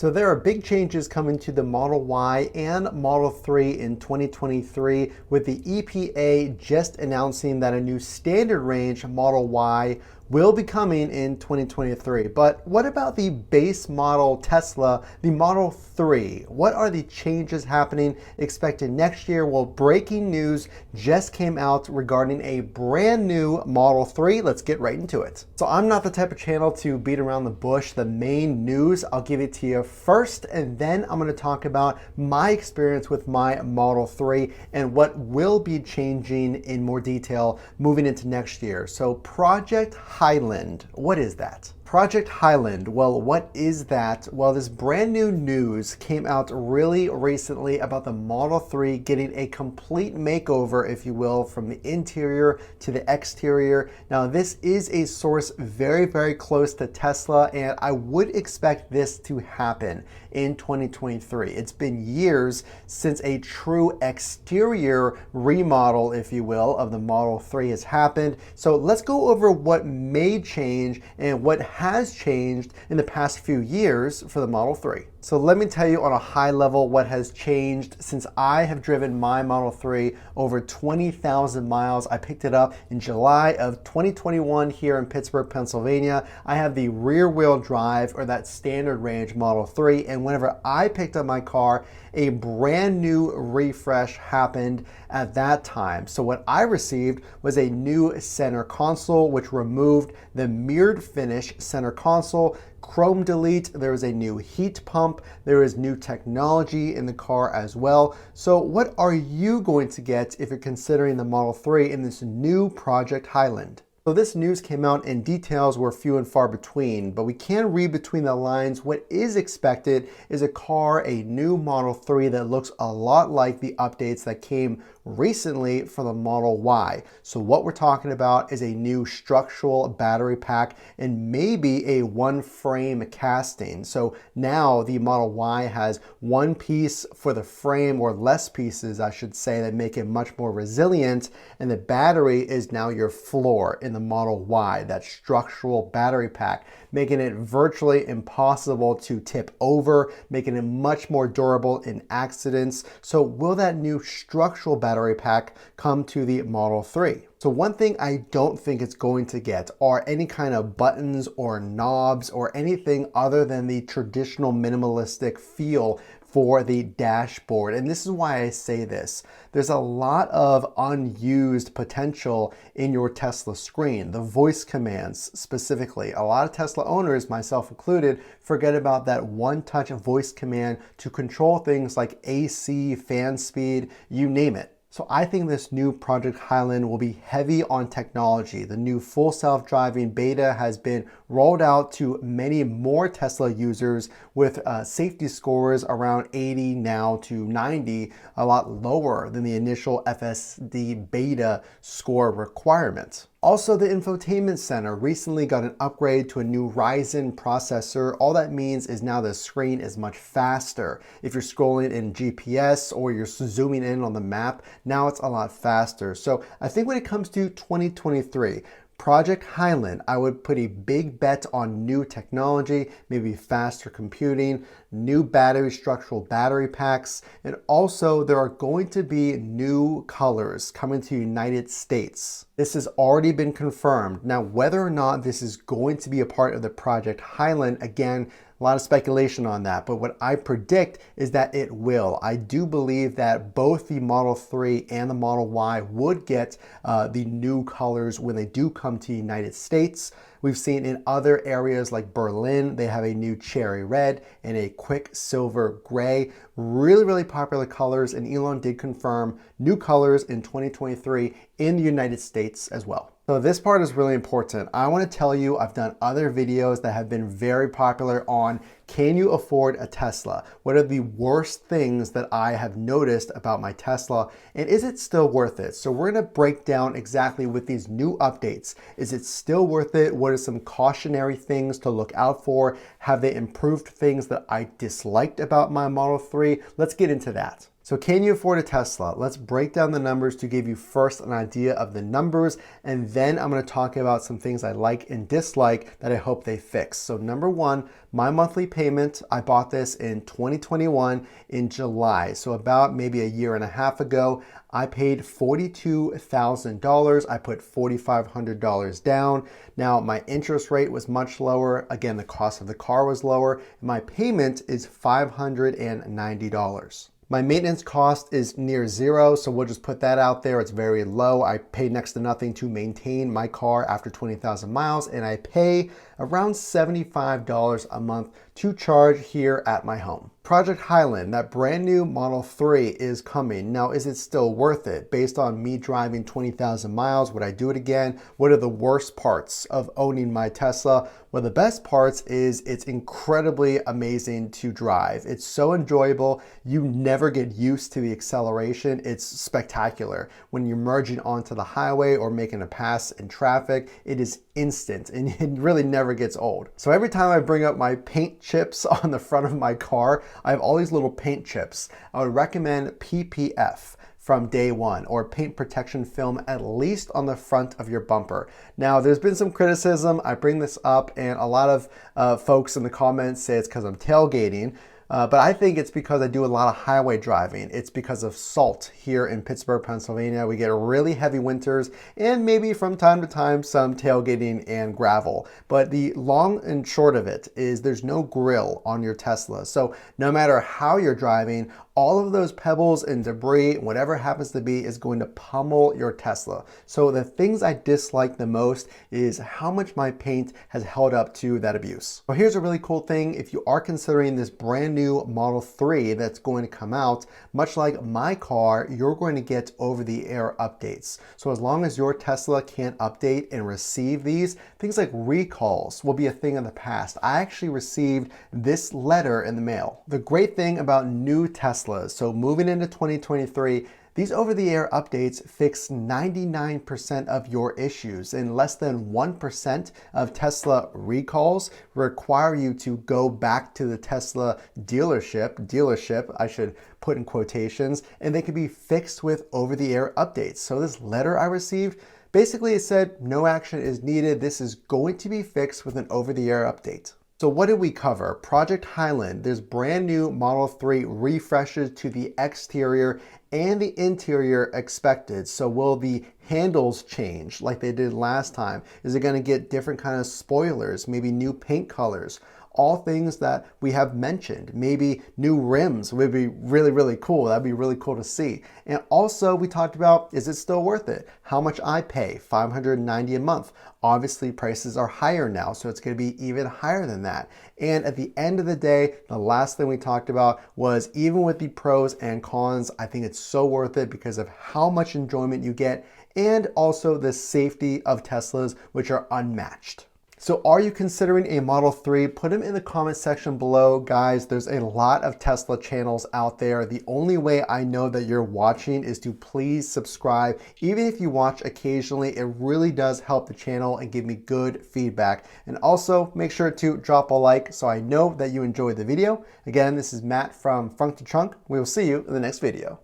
So there are big changes coming to the Model Y and Model 3 in 2023, with the EPA just announcing that a new standard range Model Y will be coming in 2023. But what about the base model Tesla, the Model 3? What are the changes happening expected next year? Well, breaking news just came out regarding a brand new Model 3. Let's get right into it. So I'm not the type of channel to beat around the bush. The main news, I'll give it to you first, and then I'm going to talk about my experience with my Model 3 and what will be changing in more detail moving into next year. So Project Highland, what is that? Project Highland, well, what is that? Well, this brand new news came out really recently about the Model 3 getting a complete makeover, if you will, from the interior to the exterior. Now, this is a source very, very close to Tesla, and I would expect this to happen in 2023. It's been years since a true exterior remodel, if you will, of the Model 3 has happened. So let's go over what may change and what has changed in the past few years for the Model 3. So let me tell you on a high level what has changed since I have driven my Model 3 over 20,000 miles. I picked it up in July of 2021 here in Pittsburgh, Pennsylvania. I have the rear wheel drive, or that standard range Model 3, and whenever I picked up my car, a brand new refresh happened at that time. So what I received was a new center console, which removed the mirrored finish center console, chrome delete. There is a new heat pump. There is new technology in the car as well. So what are you going to get if you're considering the Model 3 in this new Project Highland? So this news came out and details were few and far between, but we can read between the lines. What is expected is a new Model 3 that looks a lot like the updates that came recently for the Model Y. So what we're talking about is a new structural battery pack and maybe a one frame casting. So now the Model Y has one piece for the frame, or less pieces I should say, that make it much more resilient, and the battery is now your floor in the Model Y, that structural battery pack, making it virtually impossible to tip over, making it much more durable in accidents. So will that new structural battery pack come to the Model 3? So one thing I don't think it's going to get are any kind of buttons or knobs or anything other than the traditional minimalistic feel for the dashboard. And this is why I say this. There's a lot of unused potential in your Tesla screen, the voice commands specifically. A lot of Tesla owners, myself included, forget about that one-touch voice command to control things like AC, fan speed, you name it. So I think this new Project Highland will be heavy on technology. The new full self-driving beta has been rolled out to many more Tesla users with safety scores around 80 now to 90, a lot lower than the initial FSD beta score requirement. Also, the infotainment center recently got an upgrade to a new Ryzen processor. All that means is now the screen is much faster. If you're scrolling in GPS or you're zooming in on the map, now it's a lot faster. So I think when it comes to 2023, Project Highland, I would put a big bet on new technology, maybe faster computing, new structural battery packs, and also there are going to be new colors coming to the United States. This has already been confirmed. Now, whether or not this is going to be a part of the Project Highland, again, a lot of speculation on that, but what I predict is that it will. I do believe that both the Model 3 and the Model Y would get the new colors when they do come to the United States. We've seen in other areas like Berlin, they have a new cherry red and a quick silver gray. Really, really popular colors, and Elon did confirm new colors in 2023 in the United States as well. So this part is really important. I want to tell you, I've done other videos that have been very popular on can you afford a Tesla? What are the worst things that I have noticed about my Tesla? And is it still worth it? So we're going to break down exactly with these new updates. Is it still worth it? What are some cautionary things to look out for? Have they improved things that I disliked about my Model 3? Let's get into that. So can you afford a Tesla? Let's break down the numbers to give you first an idea of the numbers, and then I'm going to talk about some things I like and dislike that I hope they fix. So number one, my monthly payment, I bought this in 2021 in July. So about maybe a year and a half ago, I paid $42,000. I put $4,500 down. Now my interest rate was much lower. Again, the cost of the car was lower. My payment is $590. My maintenance cost is near zero, so we'll just put that out there. It's very low. I pay next to nothing to maintain my car after 20,000 miles, and I pay around $75 a month to charge here at my home. Project Highland, that brand new Model 3 is coming. Now, is it still worth it? Based on me driving 20,000 miles, would I do it again? What are the worst parts of owning my Tesla? Well, the best parts is it's incredibly amazing to drive. It's so enjoyable. You never get used to the acceleration. It's spectacular. When you're merging onto the highway or making a pass in traffic, it is instant and it really never gets old. So every time I bring up my paint chips on the front of my car, I have all these little paint chips. I would recommend PPF from day one, or paint protection film, at least on the front of your bumper. Now, there's been some criticism. I bring this up and a lot of folks in the comments say it's because I'm tailgating. But I think it's because I do a lot of highway driving. It's because of salt here in Pittsburgh, Pennsylvania. We get really heavy winters and maybe from time to time some tailgating and gravel. But the long and short of it is there's no grill on your Tesla. So no matter how you're driving, all of those pebbles and debris, whatever happens to be, is going to pummel your Tesla. So the things I dislike the most is how much my paint has held up to that abuse. Well, here's a really cool thing. If you are considering this brand new Model 3 that's going to come out, much like my car, you're going to get over-the-air updates. So as long as your Tesla can't update and receive these, things like recalls will be a thing in the past. I actually received this letter in the mail. The great thing about new Teslas, so moving into 2023, these over-the-air updates fix 99% of your issues, and less than 1% of Tesla recalls require you to go back to the Tesla dealership, I should put in quotations, and they can be fixed with over-the-air updates. So this letter I received, basically it said no action is needed. This is going to be fixed with an over-the-air update. So what did we cover? Project Highland, there's brand new Model 3 refreshes to the exterior and the interior expected. So will the handles change like they did last time? Is it going to get different kind of spoilers, maybe new paint colors? All things that we have mentioned. Maybe new rims would be really, really cool. That'd be really cool to see. And also we talked about, is it still worth it? How much I pay, $590 a month. Obviously prices are higher now, so it's going to be even higher than that. And at the end of the day, the last thing we talked about was, even with the pros and cons, I think it's so worth it because of how much enjoyment you get and also the safety of Teslas, which are unmatched. So are you considering a Model 3? Put them in the comment section below. Guys, there's a lot of Tesla channels out there. The only way I know that you're watching is to please subscribe. Even if you watch occasionally, it really does help the channel and give me good feedback. And also make sure to drop a like so I know that you enjoyed the video. Again, this is Matt from Frunk to Trunk. We will see you in the next video.